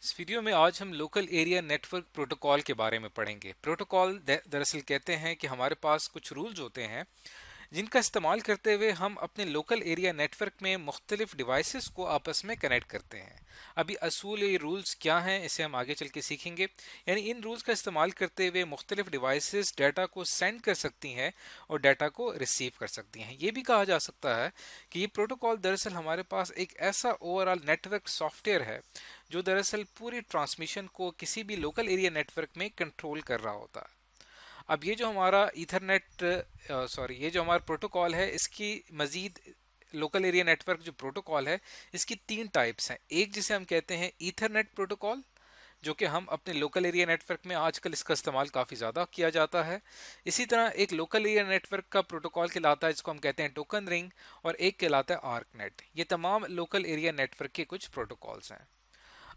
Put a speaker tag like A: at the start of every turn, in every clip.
A: इस वीडियो में आज हम लोकल एरिया नेटवर्क प्रोटोकॉल के बारे में पढ़ेंगे। प्रोटोकॉल दरअसल कहते हैं कि हमारे पास कुछ रूल्स होते हैं जिनका इस्तेमाल करते हुए हम अपने लोकल एरिया नेटवर्क में मुख्तलिफ डिवाइसेस को आपस में कनेक्ट करते हैं। अभी असूल ये रूल्स क्या हैं इसे हम आगे चल के सीखेंगे। यानी इन रूल्स का इस्तेमाल करते हुए मुख्तलिफ डिवाइसेस डाटा को सेंड कर सकती हैं और डाटा को रिसीव कर सकती हैं। ये भी कहा जा सकता है कि ये प्रोटोकॉल दरअसल हमारे पास एक ऐसा ओवरऑल नेटवर्क सॉफ्टवेयर है जो दरअसल पूरी ट्रांसमिशन को किसी भी लोकल एरिया नेटवर्क में कंट्रोल कर रहा होता है। अब ये जो हमारा ईथरनेट ये जो हमारा प्रोटोकॉल है इसकी मजीद लोकल एरिया नेटवर्क जो प्रोटोकॉल है इसकी तीन टाइप्स हैं। एक जिसे हम कहते हैं ईथरनेट प्रोटोकॉल, जो कि हम अपने लोकल एरिया नेटवर्क में आजकल इसका इस्तेमाल काफ़ी ज़्यादा किया जाता है। इसी तरह एक लोकल एरिया नेटवर्क का प्रोटोकॉल कहलाता है जिसको हम कहते हैं टोकन रिंग, और एक कहलाता है आर्कनेट। ये तमाम लोकल एरिया नेटवर्क के कुछ प्रोटोकॉल्स हैं।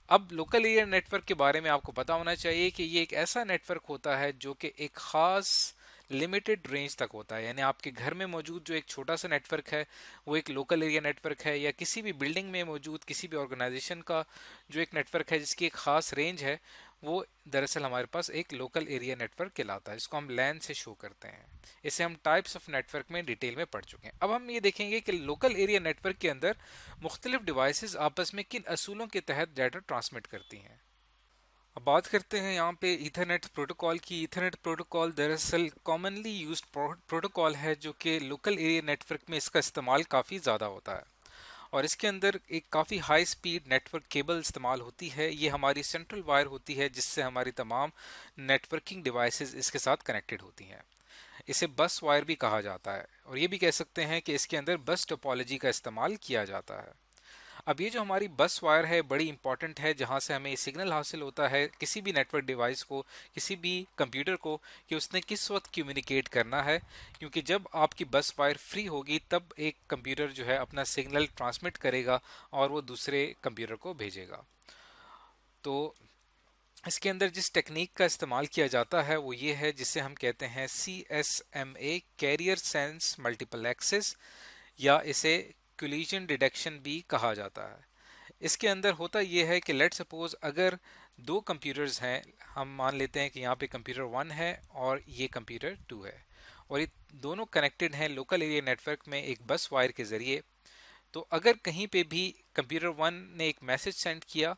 A: अब लोकल एरिया नेटवर्क के बारे में आपको पता होना चाहिए कि ये एक ऐसा नेटवर्क होता है जो कि एक खास लिमिटेड रेंज तक होता है। यानी आपके घर में मौजूद जो एक छोटा सा नेटवर्क है वो एक लोकल एरिया नेटवर्क है, या किसी भी बिल्डिंग में मौजूद किसी भी ऑर्गेनाइजेशन का जो एक नेटवर्क है जिसकी एक खास रेंज है वो दरअसल हमारे पास एक लोकल एरिया नेटवर्क कहलाता है, जिसको हम लैन से शो करते हैं। इसे हम टाइप्स ऑफ नेटवर्क में डिटेल में पढ़ चुके हैं। अब हम ये देखेंगे कि लोकल एरिया नेटवर्क के अंदर मुख्तलिफ डिवाइसेस आपस में किन असूलों के तहत डाटा ट्रांसमिट करती हैं। अब बात करते हैं यहाँ पे ईथरनेट प्रोटोकॉल की। ईथरनेट प्रोटोकॉल दरअसल कॉमनली यूज्ड प्रोटोकॉल है जो कि लोकल एरिया नेटवर्क में इसका इस्तेमाल काफ़ी ज़्यादा होता है, और इसके अंदर एक काफ़ी हाई स्पीड नेटवर्क केबल इस्तेमाल होती है। ये हमारी सेंट्रल वायर होती है जिससे हमारी तमाम नेटवर्किंग डिवाइसेस इसके साथ कनेक्टेड होती हैं। इसे बस वायर भी कहा जाता है, और ये भी कह सकते हैं कि इसके अंदर बस टोपोलॉजी का इस्तेमाल किया जाता है। अब ये जो हमारी बस वायर है बड़ी इंपॉर्टेंट है, जहाँ से हमें सिग्नल हासिल होता है किसी भी नेटवर्क डिवाइस को, किसी भी कंप्यूटर को, कि उसने किस वक्त कम्युनिकेट करना है। क्योंकि जब आपकी बस वायर फ्री होगी तब एक कंप्यूटर जो है अपना सिग्नल ट्रांसमिट करेगा और वो दूसरे कंप्यूटर को भेजेगा। तो इसके अंदर जिस टेक्निक का इस्तेमाल किया जाता है वो ये है जिसे हम कहते हैं CSMA, carrier sense multiple access, या इसे कोलिजन डिटेक्शन भी कहा जाता है। इसके अंदर होता यह है कि लेट सपोज अगर दो कंप्यूटर्स हैं, हम मान लेते हैं कि यहाँ पे कंप्यूटर 1 है और ये कंप्यूटर 2 है, और ये दोनों कनेक्टेड हैं लोकल एरिया नेटवर्क में एक बस वायर के ज़रिए। तो अगर कहीं पे भी कंप्यूटर 1 ने एक मैसेज सेंड किया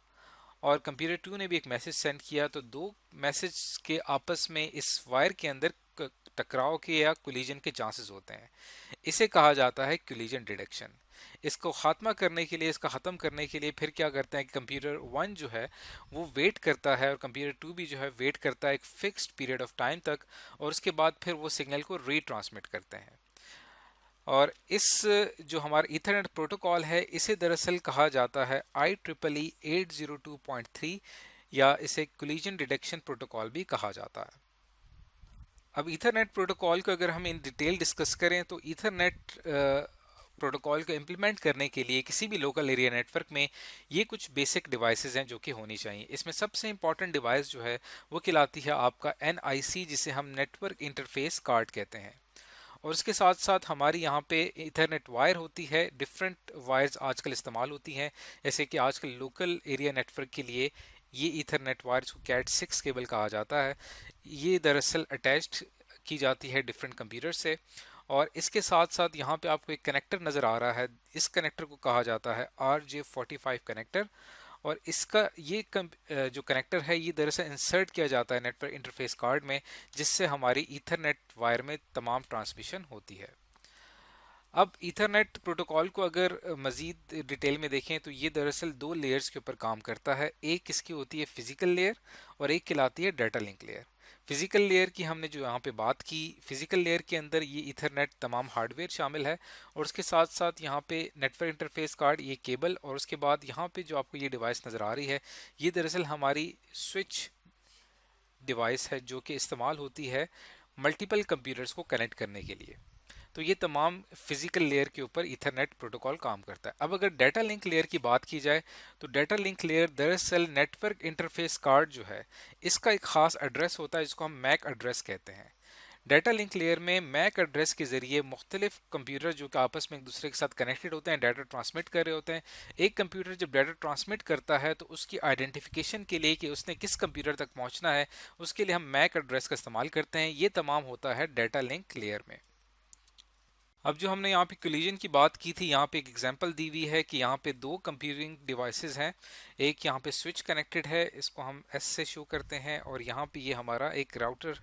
A: और कंप्यूटर 2 ने भी एक मैसेज सेंड किया, तो दो मैसेज के आपस में इस वायर के अंदर टकराव के या कोलिजन के चांसेस होते हैं। इसे कहा जाता है कोलिजन डिटेक्शन। इसको खात्मा करने के लिए, इसका ख़त्म करने के लिए फिर क्या करते हैं कि कंप्यूटर 1 जो है वो वेट करता है और कंप्यूटर 2 भी जो है वेट करता है एक फिक्स्ड पीरियड ऑफ टाइम तक, और उसके बाद फिर वो सिग्नल को रीट्रांसमिट करते हैं। और इस जो हमारा ईथरनेट प्रोटोकॉल है इसे दरअसल कहा जाता है IEEE 802.3, या इसे कोलिजन डिटेक्शन प्रोटोकॉल भी कहा जाता है। अब ईथरनेट प्रोटोकॉल को अगर हम इन डिटेल डिस्कस करें तो ईथरनेट प्रोटोकॉल को इम्प्लीमेंट करने के लिए किसी भी लोकल एरिया नेटवर्क में ये कुछ बेसिक डिवाइसेस हैं जो कि होनी चाहिए। इसमें सबसे इंपॉर्टेंट डिवाइस जो है वो कहलाती है आपका NIC, जिसे हम नेटवर्क इंटरफेस कार्ड कहते हैं। और इसके साथ साथ हमारी यहाँ पे इथरनेट वायर होती है। डिफरेंट वायर्स आजकल इस्तेमाल होती हैं, जैसे कि आजकल लोकल एरिया नेटवर्क के लिए ये इथरनेट वायर को CAT6 केबल कहा जाता है। ये दरअसल अटैच्ड की जाती है डिफरेंट कंप्यूटर से। और इसके साथ साथ यहाँ पे आपको एक कनेक्टर नज़र आ रहा है, इस कनेक्टर को कहा जाता है RJ45 कनेक्टर। और इसका ये जो कनेक्टर है ये दरअसल इंसर्ट किया जाता है नेटवर्क इंटरफेस कार्ड में, जिससे हमारी ईथरनेट वायर में तमाम ट्रांसमिशन होती है। अब ईथरनेट प्रोटोकॉल को अगर मज़ीद डिटेल में देखें तो ये दरअसल दो लेयर्स के ऊपर काम करता है। एक इसकी होती है फिजिकल लेयर और एक कहलाती है data link layer. Physical layer की हमने जो यहाँ पे बात की, फिजिकल लेयर के अंदर ये ईथरनेट तमाम हार्डवेयर शामिल है, और उसके साथ साथ यहाँ पे नेटवर्क इंटरफेस कार्ड, ये केबल, और उसके बाद यहाँ पे जो आपको ये डिवाइस नज़र आ रही है ये दरअसल हमारी स्विच डिवाइस है जो कि इस्तेमाल होती है मल्टीपल कंप्यूटर्स को कनेक्ट करने के लिए। तो ये तमाम फिजिकल लेयर के ऊपर ईथरनेट प्रोटोकॉल काम करता है। अब अगर डाटा लिंक लेयर की बात की जाए तो डाटा लिंक लेयर दरअसल नेटवर्क इंटरफेस कार्ड जो है इसका एक खास एड्रेस होता है जिसको हम मैक एड्रेस कहते हैं। डाटा लिंक लेयर में मैक एड्रेस के जरिए मुख्तलिफ कंप्यूटर जो कि आपस में एक दूसरे के साथ कनेक्टेड होते हैं डाटा ट्रांसमिट कर रहे होते हैं। एक कंप्यूटर जब डाटा ट्रांसमिट करता है तो उसकी आइडेंटिफिकेशन के लिए कि उसने किस कंप्यूटर तक पहुंचना है, उसके लिए हम मैक एड्रेस का इस्तेमाल करते हैं। ये तमाम होता है डाटा लिंक लेयर में। अब जो हमने यहाँ पे कोलिजन की बात की थी, यहाँ पे एक एग्जांपल दी हुई है कि यहाँ पे दो कंप्यूटिंग डिवाइसेस हैं। एक यहाँ पे स्विच कनेक्टेड है, इसको हम एस से शो करते हैं, और यहाँ पे ये हमारा एक राउटर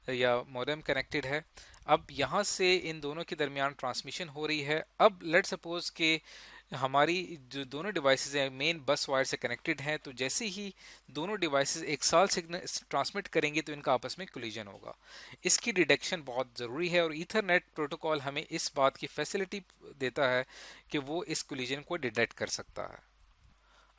A: या मॉडेम कनेक्टेड है। अब यहाँ से इन दोनों के दरमियान ट्रांसमिशन हो रही है। अब लेट सपोज के हमारी जो दोनों डिवाइसेस हैं मेन बस वायर से कनेक्टेड हैं, तो जैसे ही दोनों डिवाइसेस एक साथ सिग्नल ट्रांसमिट करेंगे तो इनका आपस में कोलिजन होगा। इसकी डिटेक्शन बहुत ज़रूरी है और ईथरनेट प्रोटोकॉल हमें इस बात की फैसिलिटी देता है कि वो इस कोलिजन को डिटेक्ट कर सकता है।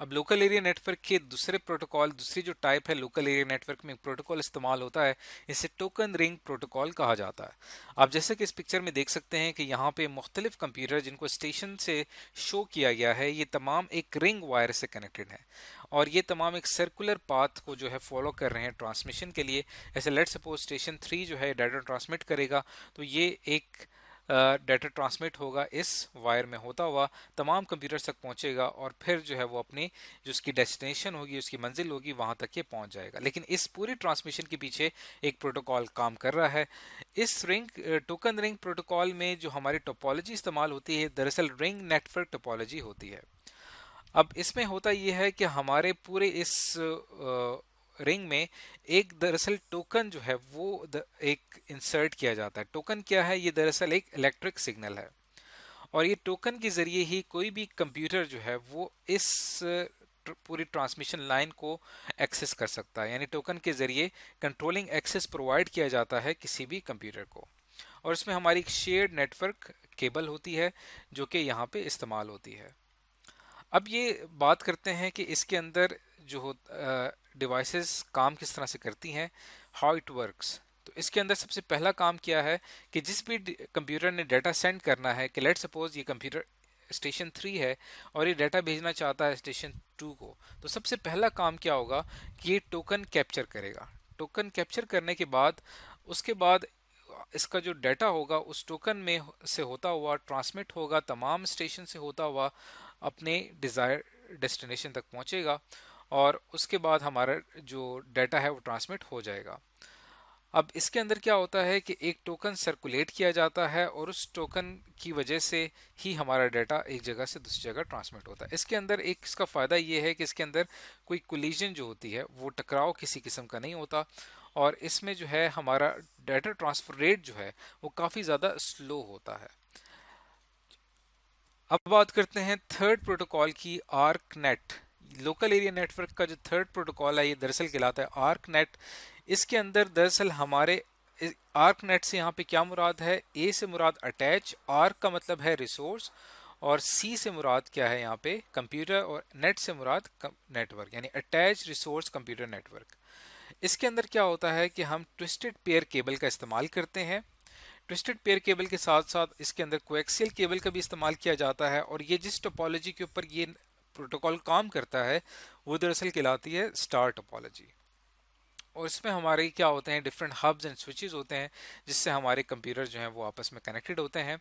A: अब लोकल एरिया नेटवर्क के दूसरे प्रोटोकॉल, दूसरी जो टाइप है लोकल एरिया नेटवर्क में प्रोटोकॉल इस्तेमाल होता है, इसे टोकन रिंग प्रोटोकॉल कहा जाता है। आप जैसे कि इस पिक्चर में देख सकते हैं कि यहाँ पे मुख्तलिफ कंप्यूटर जिनको स्टेशन से शो किया गया है, ये तमाम एक रिंग वायर से कनेक्टेड हैं और ये तमाम एक सर्कुलर पाथ को जो है फॉलो कर रहे हैं ट्रांसमिशन के लिए। ऐसे लेट सपोज स्टेशन 3 जो है डाटा ट्रांसमिट करेगा, तो ये एक डाटा ट्रांसमिट होगा इस वायर में होता हुआ, तमाम कंप्यूटर्स तक पहुंचेगा और फिर जो है वो अपनी जो उसकी डेस्टिनेशन होगी, उसकी मंजिल होगी, वहां तक ये पहुंच जाएगा। लेकिन इस पूरी ट्रांसमिशन के पीछे एक प्रोटोकॉल काम कर रहा है। इस टोकन रिंग प्रोटोकॉल में जो हमारी टोपोलॉजी इस्तेमाल होती है, दरअसल रिंग नेटवर्क टोपोलॉजी होती है। अब इसमें होता यह है कि हमारे पूरे इस रिंग में एक दरअसल टोकन जो है वो एक इंसर्ट किया जाता है। टोकन क्या है? ये दरअसल एक इलेक्ट्रिक सिग्नल है और ये टोकन के जरिए ही कोई भी कंप्यूटर जो है वो इस पूरी ट्रांसमिशन लाइन को एक्सेस कर सकता है। यानी टोकन के जरिए कंट्रोलिंग एक्सेस प्रोवाइड किया जाता है किसी भी कंप्यूटर को, और इसमें हमारी एक शेयर्ड नेटवर्क केबल होती है जो कि यहाँ पे इस्तेमाल होती है। अब ये बात करते हैं कि इसके अंदर जो डिवाइसेस काम किस तरह से करती हैं, हाउ इट वर्क्स। तो इसके अंदर सबसे पहला काम क्या है कि जिस भी कंप्यूटर ने डाटा सेंड करना है, कि लेट सपोज ये कंप्यूटर स्टेशन 3 है और ये डाटा भेजना चाहता है स्टेशन 2 को, तो सबसे पहला काम क्या होगा कि ये टोकन कैप्चर करेगा। टोकन कैप्चर करने के बाद उसके बाद इसका जो डाटा होगा उस टोकन में से होता हुआ ट्रांसमिट होगा, तमाम स्टेशन से होता हुआ अपने डिज़ायर डेस्टिनेशन तक पहुंचेगा और उसके बाद हमारा जो डाटा है वो ट्रांसमिट हो जाएगा। अब इसके अंदर क्या होता है कि एक टोकन सर्कुलेट किया जाता है और उस टोकन की वजह से ही हमारा डाटा एक जगह से दूसरी जगह ट्रांसमिट होता है। इसके अंदर एक इसका फ़ायदा ये है कि इसके अंदर कोई कोलिजन जो होती है वो टकराव किसी किस्म का नहीं होता और इसमें जो है हमारा डाटा ट्रांसफर रेट जो है वो काफ़ी ज़्यादा स्लो होता है। अब बात करते हैं थर्ड प्रोटोकॉल की, आर्कनेट। लोकल एरिया नेटवर्क का जो थर्ड प्रोटोकॉल है ये दरअसल कहलाता है आर्कनेट। इसके अंदर दरअसल हमारे आर्कनेट से यहाँ पे क्या मुराद है? ए से मुराद अटैच, आर्क का मतलब है रिसोर्स, और सी से मुराद क्या है यहाँ पे? कंप्यूटर, और नेट से मुराद नेटवर्क, यानी अटैच रिसोर्स कंप्यूटर नेटवर्क। इसके अंदर क्या होता है कि हम ट्विस्टेड पेयर केबल का इस्तेमाल करते हैं। ट्विस्टेड पेयर केबल के साथ साथ इसके अंदर कोएक्सियल केबल का भी इस्तेमाल किया जाता है और ये जिस टोपोलॉजी के ऊपर ये प्रोटोकॉल काम करता है वो दरअसल कहलाती है स्टार टोपोलॉजी। और इसमें हमारे क्या होते हैं, डिफरेंट हब्स एंड स्विचेस होते हैं जिससे हमारे कंप्यूटर जो हैं वो आपस में कनेक्टेड होते हैं।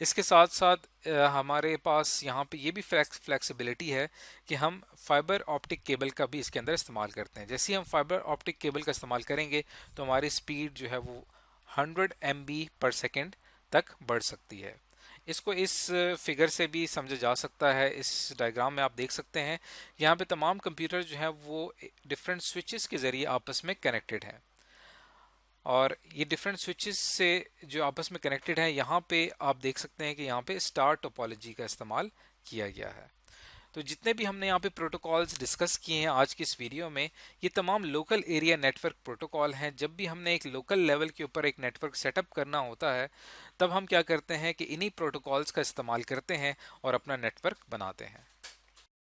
A: इसके साथ साथ हमारे पास यहाँ पे ये भी फ्लेक्सिबिलिटी है कि हम फाइबर ऑप्टिक केबल का भी इसके अंदर इस्तेमाल करते हैं। जैसे ही हम फाइबर ऑप्टिक केबल का इस्तेमाल करेंगे तो हमारी स्पीड जो है वो 100 MB पर सेकेंड तक बढ़ सकती है। इसको इस फिगर से भी समझा जा सकता है। इस डायग्राम में आप देख सकते हैं यहाँ पे तमाम कंप्यूटर जो हैं वो डिफरेंट स्विचेस के ज़रिए आपस में कनेक्टेड हैं और ये डिफरेंट स्विचेस से जो आपस में कनेक्टेड हैं, यहाँ पे आप देख सकते हैं कि यहाँ पे स्टार टोपोलॉजी का इस्तेमाल किया गया है। तो जितने भी हमने यहाँ पे प्रोटोकॉल्स डिस्कस किए हैं आज की इस वीडियो में, ये तमाम लोकल एरिया नेटवर्क प्रोटोकॉल हैं। जब भी हमने एक लोकल लेवल के ऊपर एक नेटवर्क सेटअप करना होता है तब हम क्या करते हैं कि इन्हीं प्रोटोकॉल्स का इस्तेमाल करते हैं और अपना नेटवर्क बनाते हैं।